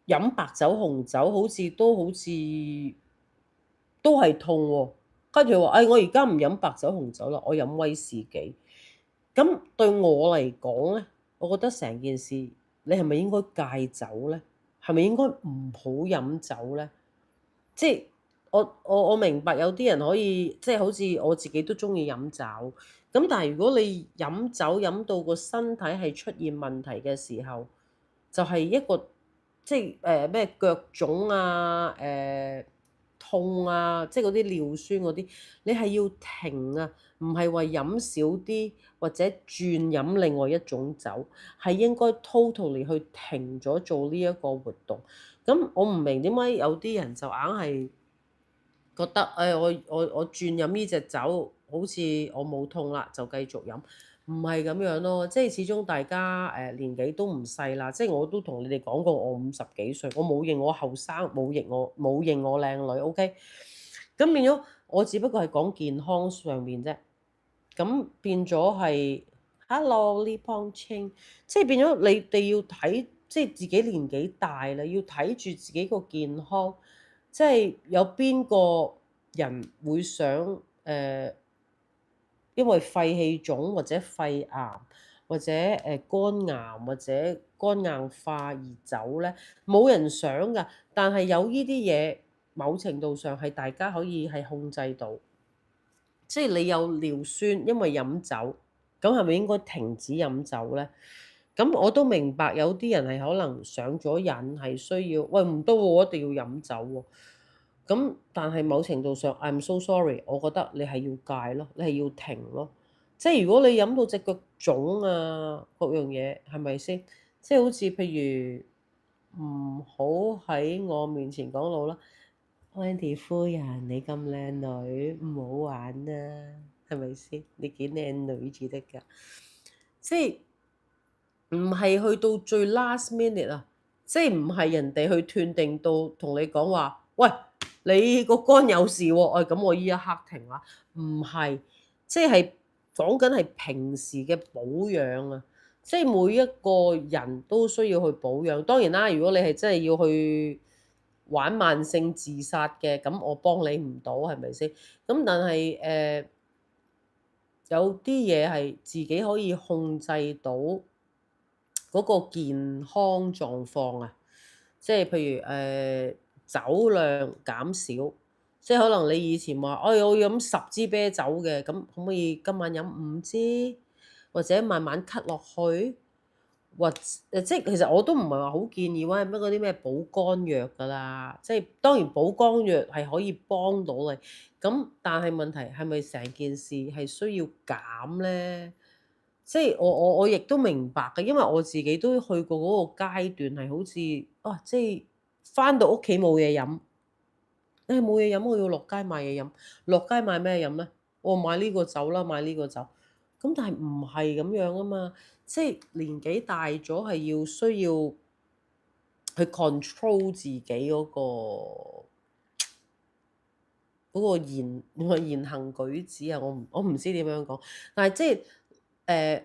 飲白酒、紅酒，好似都係痛喎。跟住佢話：誒，我而家唔飲白酒、紅酒啦，我飲威士忌。咁對我嚟講咧，我覺得成件事，你係咪應該戒酒咧？係咪應該唔好飲酒咧？即係我明白有啲人可以，即係好似我自己都中意飲酒。咁但係如果你飲酒飲到個身體係出現問題嘅時候，就係一個即係咩腳腫啊、痛啊，即係嗰啲尿酸嗰啲，你係要停啊，唔係話飲少啲或者轉飲另外一種酒，係應該 totally 去停咗做呢一個活動。咁我唔明點解有啲人就硬係覺得我轉飲呢隻酒，好似我冇痛啦，就繼續飲，唔係咁樣咯。即係始終大家年紀都唔細啦，即係我都同你哋講過，我50幾歲，我冇認我後生，冇認我靚女，OK。咁變咗我只不過係講健康上面啫。咁變咗係 Hello Lee Pong Ching，即係變咗你哋要睇，即係自己年紀大啦，要睇住自己個健康。即係有邊個人會想因為肺氣腫或者肺癌或者肝癌或者肝硬化而走咧？冇人想㗎。但係有呢啲嘢，某程度上係大家可以係控制到。即係你有尿酸，因為飲酒，咁係咪應該停止飲酒咧？咁我都明白有啲人係可能上咗癮，係需要，喂，唔得喎，我一定要飲酒喎。咁但係某程度上，I'm so sorry，我覺得你係要戒咯，你係要停咯。即係如果你飲到隻腳腫啊，各樣嘢係咪先？即係好似譬如唔好喺我面前講老啦。Wendy 夫人，你咁靚女，唔好玩啦，係咪先？你幾靚女至得㗎？即係唔係去到最 last minute 啊？即係唔係人哋去斷定到同你講話，喂，你個肝有事喎，咁我依一刻停啦。唔係，即係講緊係平時嘅保養啊。即係每一個人都需要去保養。當然啦，如果你係真係要去玩慢性自殺嘅，咁我幫你唔到，係咪先？咁但係有啲嘢係自己可以控制到嗰個健康狀況啊。即係譬如酒量減少，即係可能你以前話，我飲10支啤酒嘅，咁可唔可以今晚飲5支，或者慢慢 cut 落去？或即係其實我都唔係話好建議話乜嗰啲咩補肝藥㗎啦。即係當然補肝藥係可以幫到你，咁但係問題係咪成件事係需要減咧？即係我亦都明白嘅，因為我自己都去過嗰個階段係好似即係返到屋企冇嘢飲，冇嘢飲，我要落街買嘢飲。落街買咩飲咧？我買呢個酒啦，買呢個酒。咁但係唔係咁樣啊嘛。即係年紀大咗係需要去 control 自己嗰個言行舉止啊。我唔知點樣講，但係即係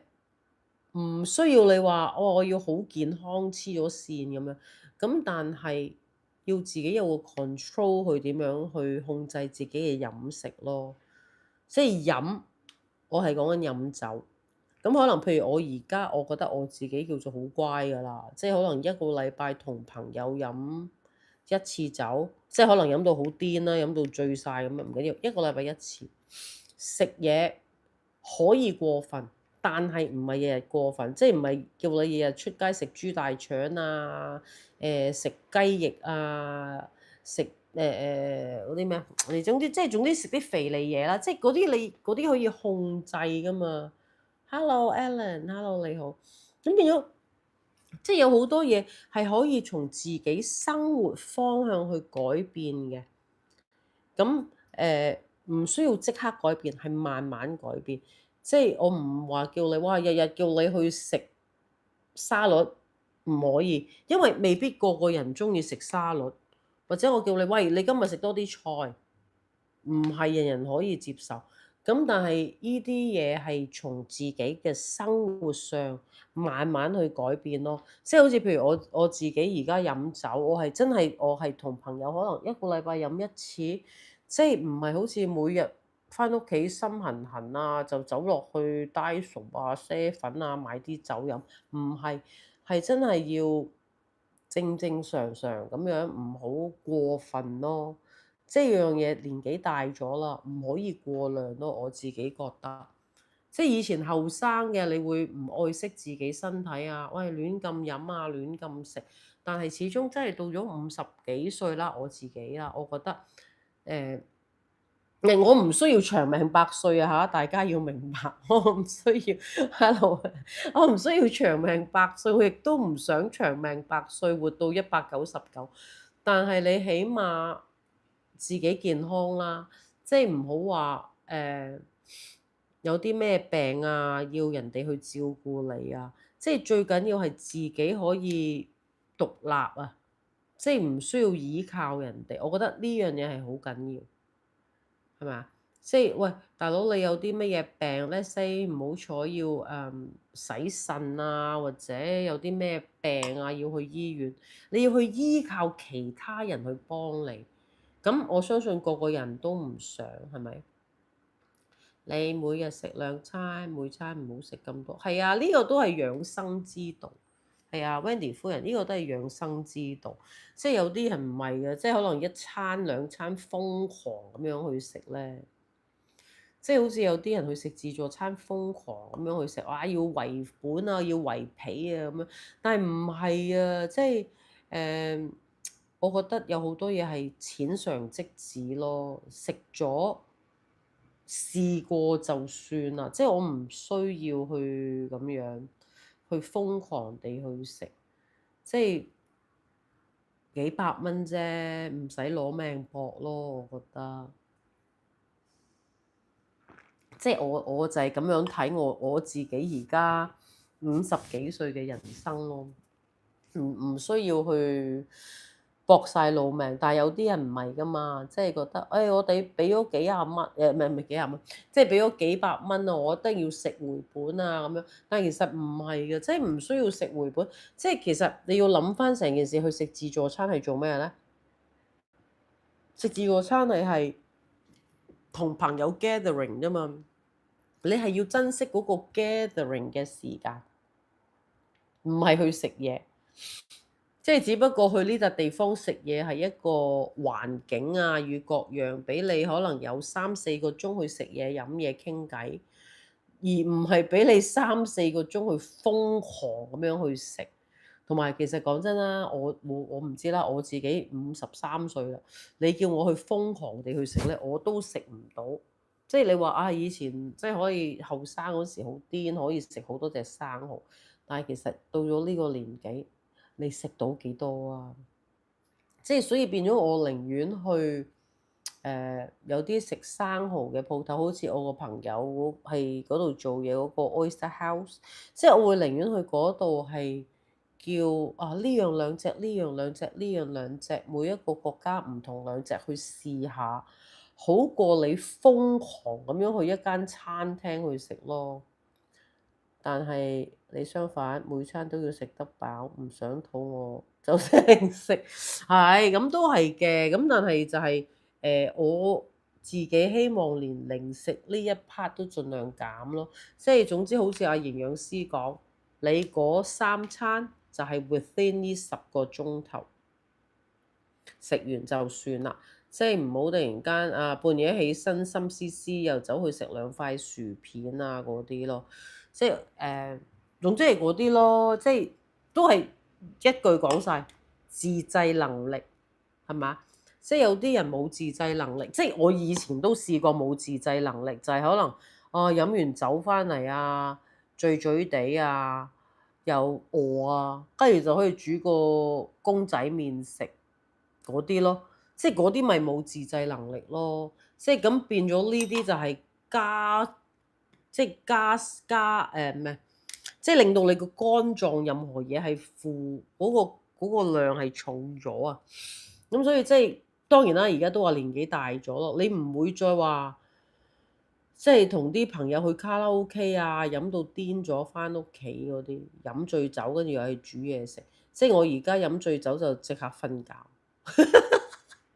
唔需要你話我要好健康黐咗線咁樣。咁但係要自己有個 control 去點樣去控制自己嘅飲食咯。即係飲，我係講緊飲酒。咁可能譬如我而家，我覺得我自己叫做好乖㗎啦。即係可能一個禮拜同朋友飲一次酒，即係可能飲到好癲啦，飲到醉晒咁樣，唔緊要，一個禮拜一次。食嘢可以過分，但係唔係日日過分，即係唔係叫你日日出街食豬大腸啊、食雞翼啊、食嗰啲咩啊？你總之食啲肥膩嘢啦。即係嗰啲可以控制㗎嘛。Hello Alan，Hello 你好。咁變咗，即係有好多嘢係可以從自己生活方向去改變嘅。咁唔需要即刻改變，係慢慢改變。即係我唔話叫你哇，日日叫你去食沙律唔可以，因為未必個個人中意食沙律，或者我叫你喂，你今日食多啲菜，唔係人人可以接受。咁但係呢啲嘢係從自己嘅生活上慢慢去改變咯。即係好似譬如我自己而家飲酒，我係同朋友可能一個禮拜飲一次，即係唔係好似每日翻屋企心痕痕啊，就走落去 Daiso 啊、啡粉啊買啲酒飲，唔係，係真係要正正常常咁樣，唔好過分咯。即係樣嘢年紀大咗啦，唔可以過量咯。我自己覺得，即係以前後生嘅，你會唔愛惜自己身體啊？喂，亂咁飲啊，亂咁食。但係始終真係到咗50幾歲啦，我自己啦，我覺得誒。我唔需要長命百歲啊！嚇，大家要明白，我唔需要，hello，我唔需要長命百歲，我亦都唔想長命百歲活到199。但係你起碼自己健康啦，即係唔好話有啲咩病啊，要人哋去照顧你啊，即係最緊要係自己可以獨立啊，即係唔需要依靠人哋。我覺得呢樣嘢係好緊要。係咪啊？即係喂，大佬你有啲乜嘢病咧？say 唔好彩要洗腎啊，或者有啲咩病啊要去醫院，你要去依靠其他人去幫你。咁我相信個個人都唔想，係咪？你每日食2餐，每餐唔好食咁多。係啊，呢個都係養生之道。係啊，Wendy 夫人呢個都係養生之道。即係有啲人唔係嘅，即係可能1餐2餐瘋狂咁樣去食咧。即係好似有啲人去食自助餐瘋狂咁樣去食，哇！要圍本啊，要圍皮啊咁樣，但係唔係啊，即係誒，我覺得有好多嘢係淺嘗即止咯，食咗試過就算啦，即係我唔需要去咁樣去瘋狂地去食，即係幾百蚊啫，唔使攞命搏咯，我覺得。即係我就係咁樣睇我自己而家50幾歲嘅人生咯，唔需要去搏晒老命。但係有啲人唔係噶嘛，即係覺得我哋俾咗幾廿蚊唔係幾廿蚊，即係俾咗幾百蚊啊，我覺得要食回本啊咁樣。但係其實唔係嘅，即係唔需要食回本。即係其實你要諗翻成件事，去食自助餐係做咩咧？食自助餐係同朋友 gathering 啫嘛。你係要珍惜嗰個 gathering 嘅時間，唔係去食嘢。即係只不過去呢笪地方食嘢係一個環境啊，與各樣俾你可能有3、4個鐘去食嘢、飲嘢、傾偈，而唔係俾你3、4個鐘去瘋狂咁樣去食。同埋其實講真啦，我唔知啦，我自己53歲啦，你叫我去瘋狂地去食咧，我都食唔到。即係你話啊，以前即係可以後生嗰時好癲，可以食好多隻生蠔，但係其實到咗呢個年紀，你食到幾多啊？即係所以變咗，我寧願去有啲食生蠔嘅鋪頭，好似我個朋友係嗰度做嘢嗰個 Oyster House，即係我會寧願去嗰度係叫啊呢樣兩隻，呢樣兩隻，呢樣兩隻，每一個國家唔同兩隻去試下，好過你瘋狂咁樣去一間餐廳去食咯。但係你相反，每餐都要食得飽，唔想肚餓就請食，係咁都係嘅。咁但係就係我自己希望連零食呢一 part 都盡量減咯。即係總之好似阿營養師講，你嗰3餐就係 within 呢10個鐘頭食完就算啦。即係唔好突然間啊半夜起身心思思又走去食2塊薯片啊嗰啲咯。即係總之係嗰啲咯，即係都係一句講晒，自制能力係嘛？即係有啲人冇自制能力，即係我以前都試過冇自制能力，就係可能飲完酒翻嚟啊，醉醉地啊，又餓啊，跟住就可以煮個公仔麵食嗰啲咯，即係嗰啲咪冇自制能力咯，即係咁變咗呢啲就係加。即係加咩？即係令到你個肝臟任何嘢係負嗰個量係重咗啊。咁所以即係當然啦，而家都話年紀大咗咯，你唔會再話即係同啲朋友去卡拉 OK 啊，飲到癲咗翻屋企嗰啲，飲醉酒跟住又去煮嘢食。即係我而家飲醉酒就即刻瞓覺。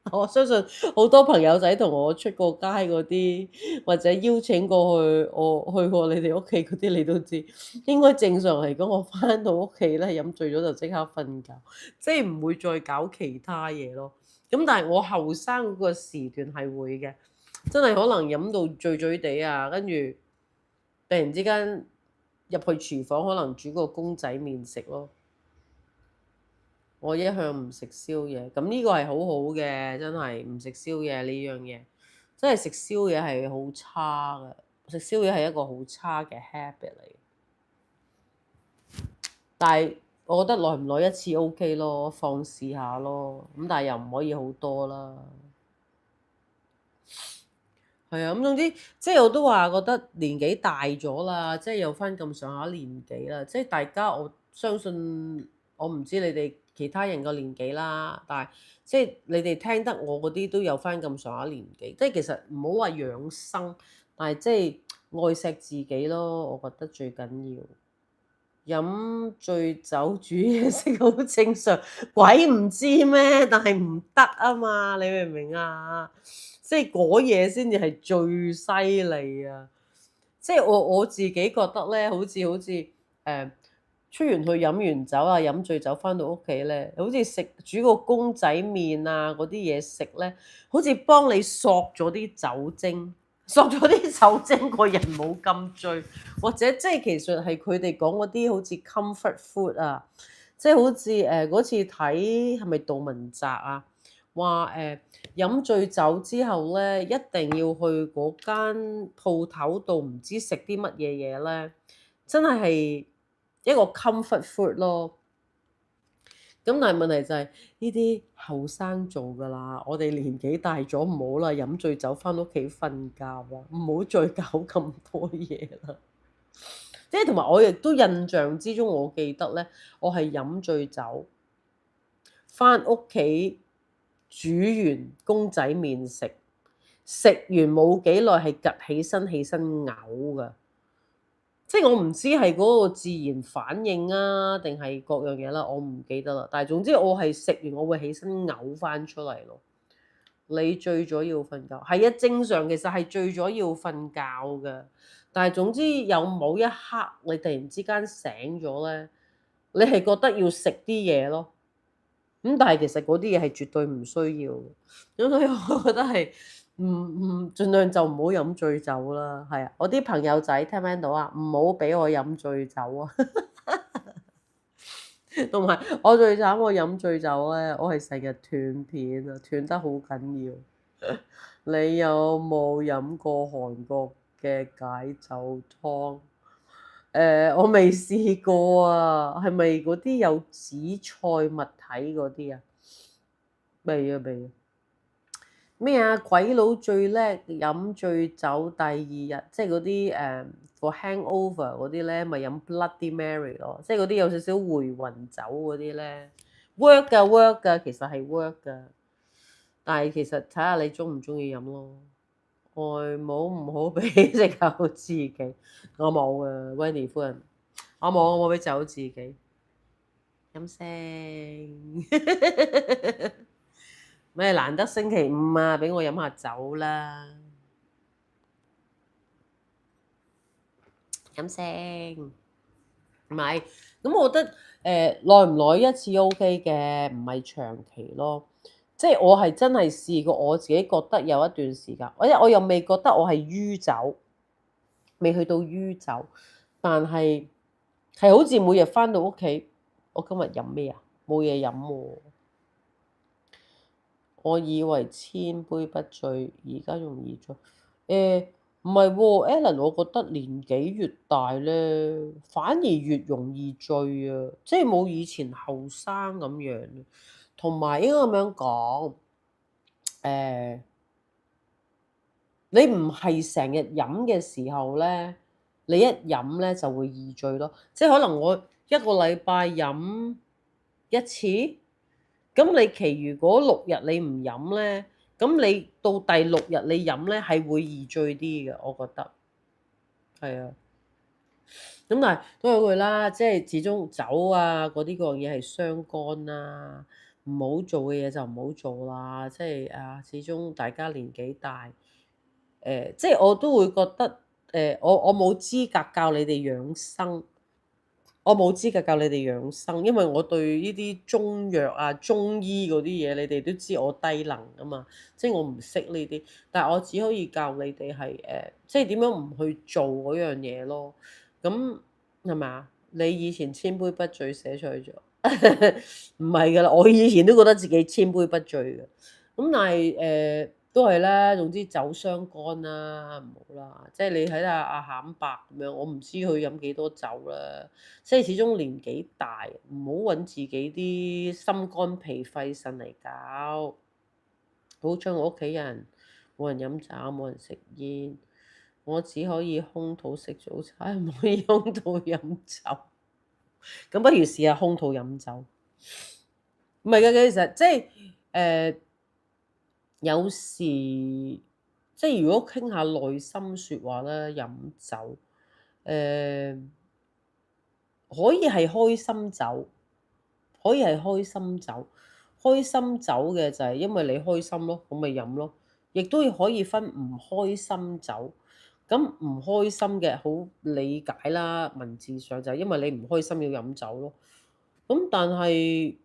我相信好多朋友仔同我出過街嗰啲，或者邀請過去我去過你哋屋企嗰啲，你都知應該正常嚟講，我翻到屋企咧飲醉咗就即刻瞓覺，即係唔會再搞其他嘢咯。咁但係我後生嗰個時段係會嘅，真係可能飲到醉醉地啊，跟住突然之間入去廚房，可能煮個公仔麵食咯。我一向唔食宵夜，咁呢個係好好嘅，真係唔食宵夜呢樣嘢，真係食宵夜係好差嘅，食宵夜係一個好差嘅 habit 嚟。但係我覺得耐唔耐一次 OK 咯，放肆下咯，咁但係又唔可以好多啦。係啊，咁總之即係我都話覺得年紀大咗啦，即係有翻咁上下年紀啦，即係大家我相信我唔知你哋其他人個年紀啦，但係即係你哋聽得我嗰啲都有翻咁上下年紀，即係其實唔好話養生，但係即係愛錫自己咯，我覺得最緊要。飲醉酒煮嘢食好正常，鬼唔知咩？但係唔得啊嘛，你明唔明啊？即係嗰嘢先至係最犀利啊！即係我自己覺得咧，好似出完去飲完酒啊，飲醉酒翻到屋企咧，好似煮個公仔麵啊嗰啲嘢食咧，好似幫你索咗啲酒精。索咗啲酒精，個人冇咁醉，或者即係其實係佢哋講嗰啲好似 comfort food 啊，即係好似嗰次睇係咪杜汶澤啊，話飲醉酒之後咧，一定要去嗰間鋪頭度唔知食啲乜嘢嘢咧，真係一個 comfort food 咯。咁但係問題就係呢啲後生做㗎啦，我哋年紀大咗唔好啦，飲醉酒翻屋企瞓覺啊，唔好再搞咁多嘢啦。即係同埋我亦都印象之中，我記得咧，我係飲醉酒翻屋企煮完公仔麵食，食完冇幾耐係趌起身嘔㗎。即係我唔知係嗰個自然反應啊，定係各樣嘢啦，我唔記得啦。但係總之我係食完我會起身嘔翻出嚟咯。你醉咗要瞓覺，係啊，正常其實係醉咗要瞓覺㗎。但係總之有某一刻你突然之間醒咗咧，你係覺得要食啲嘢咯。咁但係其實嗰啲嘢係絕對唔需要嘅，咁所以我覺得係盡量就唔好飲醉酒啦。係啊，我啲朋友仔聽唔聽到啊？唔好俾我飲醉酒啊！同埋我最慘，我飲醉酒咧，我係成日斷片啊，斷得好緊要。你有冇飲過韓國嘅解酒湯？我未試過啊，係咪嗰啲有紫菜物體嗰啲啊？未啊未啊！咩啊？鬼佬最叻飲醉酒第二日，即係嗰啲for hangover 嗰啲咧，咪飲 Bloody Mary 咯，即係嗰啲有少少回魂酒嗰啲咧，work 㗎 work 㗎，其實係 work 㗎。但係其實睇下你中唔中意飲咯。外母唔好俾隻狗自己，我冇啊 Wendy 夫人，我冇俾酒自己飲聲。咩難得星期五啊，俾我飲下酒啦，飲聲。唔係，咁我覺得耐唔耐一次 OK 嘅，唔係長期咯。即係我係真係試過，我自己覺得有一段時間，我又未覺得我係酗酒，未去到酗酒，但係好似每日翻到屋企，我今日飲咩啊？冇嘢飲喎。我以為千杯不醉，而家容易醉。唔係喎，Alan，我覺得年紀越大咧，反而越容易醉啊，即係冇以前後生咁樣。同埋應該咁樣講，誒、你唔係成日飲嘅時候咧，你一飲咧就會易醉咯。即係可能我一個禮拜飲一次，咁你其餘嗰6日你唔飲咧，咁你到第6日你飲咧係會易醉啲嘅，我覺得係啊。咁但係都有句啦，即係始終酒啊嗰啲嗰樣嘢係傷肝啦，唔好做嘅嘢就唔好做啦。即係啊，始終大家年紀大，即係我都會覺得，我冇資格教你哋養生，我冇資格教你哋養生，因為我對呢啲中藥啊、中醫嗰啲嘢，你哋都知我低能啊嘛，即係我唔識呢啲，但係我只可以教你哋係即係點樣唔去做嗰樣嘢咯。咁係咪啊？你以前千杯不醉寫錯咗，唔係㗎啦，我以前都覺得自己千杯不醉嘅。咁但係都係啦，總之酒傷肝啦，唔好啦。即係你睇下阿顯伯咁樣，我唔知佢飲幾多酒啦。即係始終年紀大，唔好揾自己啲心肝脾肺腎嚟搞。好彩我屋企人冇人飲酒，冇人食煙，我只可以空肚食早餐，唔可以空肚飲酒。咁不如試下空肚飲酒。唔係嘅，其實即係有時即係如果傾下內心説話咧，飲酒可以係開心酒，可以係開心酒。開心酒嘅就係因為你開心咯，咁咪飲咯。亦都可以分唔開心酒。咁唔開心嘅好理解啦，文字上就係因為你唔開心要飲酒咯。咁但係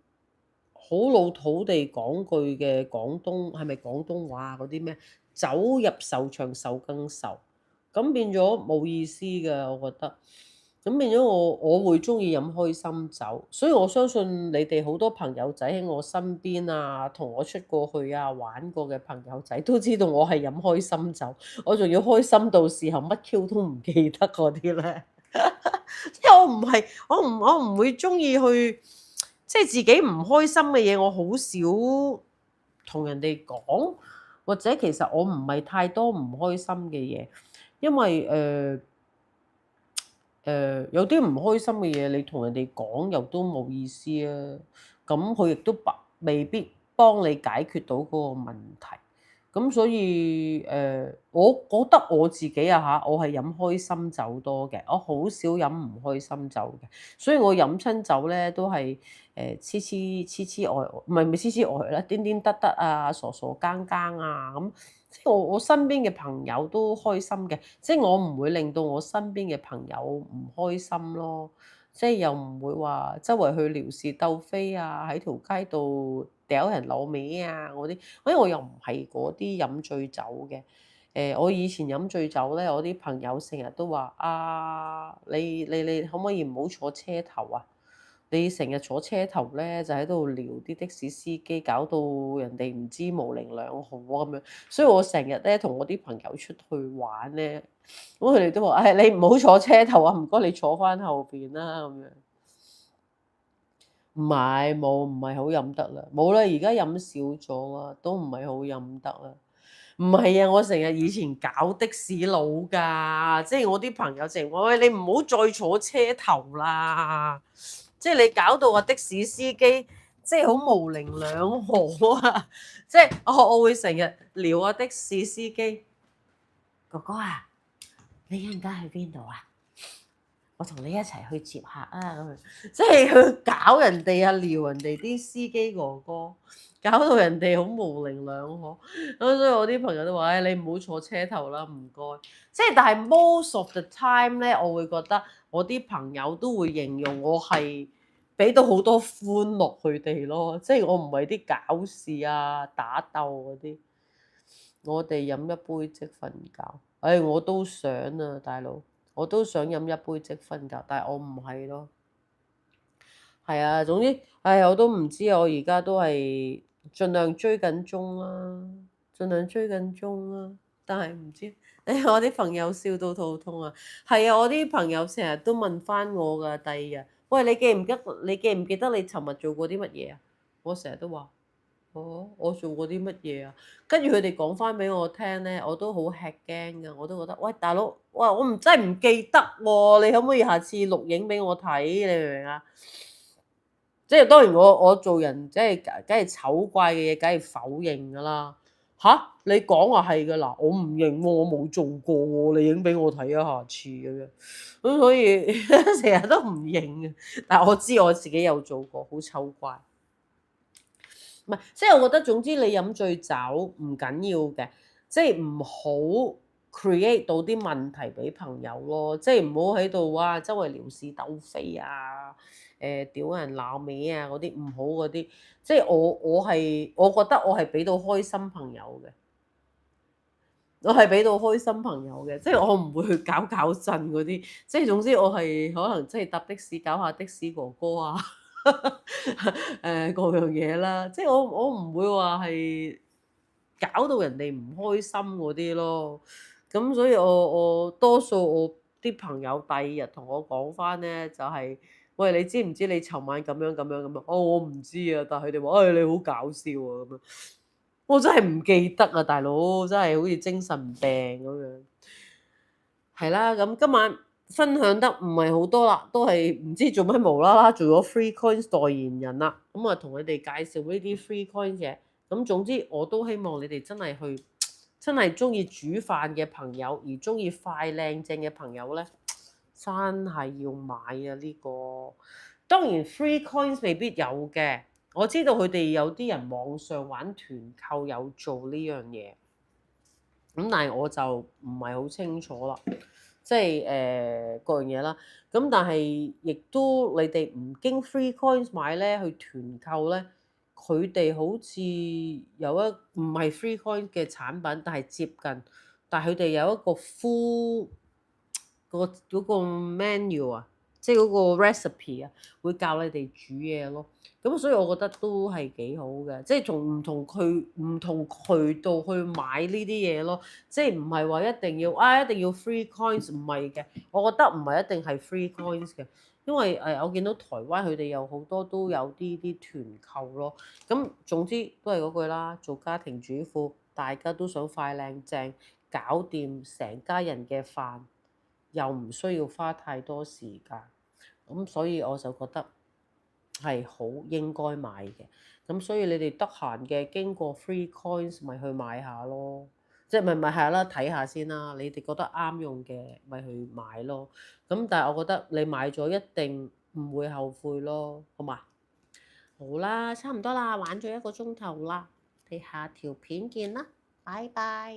好老土地講句嘅廣東係咪廣東話嗰啲咩？酒入愁腸愁更愁，咁變咗冇意思嘅，我覺得。咁變咗我會中意飲開心酒，所以我相信你哋好多朋友仔喺我身邊啊，同我出過去啊玩過嘅朋友仔都知道我係飲開心酒，我仲要開心到時候乜 Q 都唔記得嗰啲咧。即係我唔會中意去，即係自己唔開心嘅嘢，我好少同人哋講，或者其實我唔係太多唔開心嘅嘢，因為有啲唔開心嘅嘢，你同人哋講又都冇意思啊。咁佢亦都未必幫你解決到嗰個問題。咁所以我覺得我自己啊嚇，我係飲開心酒多嘅，我好少飲唔開心酒嘅。所以我飲親酒咧都係痴痴呆，唔係痴痴呆啦，顛顛得得啊，傻傻更更啊咁。即係我身邊嘅朋友都開心嘅，即係我唔會令到我身邊嘅朋友唔開心咯。即係又唔會話周圍去撩事鬥非啊，喺條街度屌人老味啊嗰啲，因為我又唔係嗰啲飲醉酒嘅。我以前飲醉酒咧，我啲朋友成日都話啊，你可唔可以唔好坐車頭啊？你成日坐車頭咧，就喺度撩啲的士司機，搞到人哋唔知模棱兩可咁樣。所以我成日咧同我啲朋友出去玩咧，咁佢哋都話：唉，你唔好坐車頭啊，唔該你坐翻後邊啦咁樣。唔係冇，唔係好飲得啦，冇啦，而家飲少咗啊，都唔係好飲得啦。唔係啊，我成日以前搞的士佬㗎，即係我啲朋友成日話：喂，你唔好再坐車頭啦！即係你搞到個的士司機即係好模棱兩可啊！即係我會成日撩啊的士司機哥哥啊，你而家去邊度啊？我同你一齊去接客啊！咁樣即係去搞人哋啊，撩人哋啲司機哥哥，搞到人哋好模棱兩可。咁所以我啲朋友都話：唉，你唔好坐車頭啦，唔該。即係但係 most of the time 咧，我會覺得我啲朋友都會形容我係俾到好多歡樂佢哋咯。即係我唔係啲搞事啊、打鬥嗰啲。我哋飲一杯即瞓覺。唉，我都想啊，大佬。我都想飲一杯即瞓覺，但係我唔係咯。係啊，總之，唉，我都唔知啊。我而家都係盡量追緊蹤啦，盡量追緊蹤啦。但係唔知，我啲朋友笑到肚痛啊。係啊，我啲朋友成日都問翻我㗎，第二日，喂，你記唔記得你尋日做過啲乜嘢啊？我成日都話哦，我做過啲乜嘢啊？跟住佢哋講翻俾我聽咧，我都好吃驚㗎，我都覺得，喂大佬，喂我真係唔記得喎，你可唔可以下次錄影俾我睇？你明唔明啊？即係當然我做人即係梗係醜怪嘅嘢，梗係否認㗎啦。吓？你講話係㗎嗱，我唔認喎，我冇做過喎，你影俾我睇啊，下次咁樣。咁所以成日都唔認啊，但係我知我自己有做過，好醜怪。唔係，即係我覺得總之你飲醉酒唔緊要嘅，即係唔好 create 到啲問題俾朋友咯，即係唔好喺度哇周圍撩事鬥非啊，屌人鬧尾啊嗰啲唔好嗰啲，即係我覺得我係俾到開心朋友嘅，我係俾到開心朋友嘅，即係我唔會去搞震嗰啲，即係總之我係可能即係搭的士搞下的士哥哥啊。各樣嘢啦，即係我唔會話係搞到人哋唔開心嗰啲咯。咁所以我多數我啲朋友第二日同我講翻咧，就係、喂，你知唔知你尋晚咁樣咁樣咁樣？哦，我唔知啊，但係佢哋話你好搞笑啊咁樣。我真係唔記得啊，大佬，真係好似精神病咁樣。係啦，咁今晚分享得唔係好多啦，都係唔知做乜無啦啦做咗 Free Coins 代言人啦。咁啊，同你哋介紹呢啲 Free Coins 嘅。咁總之我都希望你哋真係去，真係中意煮飯嘅朋友，而中意快靚正嘅朋友咧，真係要買啊呢個。當然 Free Coins 未必有嘅，我知道佢哋有啲人網上玩團購有做呢樣嘢。咁但係我就唔係好清楚啦，即係各樣嘢啦。咁但係亦都你哋唔經 Free Coins 買咧，去團購咧，佢哋好似有一唔係 Free Coins 嘅產品，但係接近，但係佢哋有一個 full 嗰個 menu 啊，即係嗰個 recipe 啊，會教你哋煮嘢咯。咁所以我覺得都係幾好嘅，即係從唔同渠道去買呢啲嘢咯，即係唔係話一定要 free coins，唔係嘅，我覺得唔係一定係 free coins 嘅，因為我見到台灣佢哋有好多都有啲團購咯，咁總之都係嗰句啦，做家庭主婦大家都想快靚正搞掂成家人嘅飯，又唔需要花太多時間，咁所以我就覺得係好應該買嘅，咁所以你哋得閒嘅經過 Free Coins 咪去買下咯，即係咪買下啦，睇下先啦，你哋覺得啱用嘅咪去買咯，咁但係我覺得你買咗一定唔會後悔咯，好嘛？好啦，差唔多啦，玩咗1個鐘頭啦，你下條片見啦，拜拜。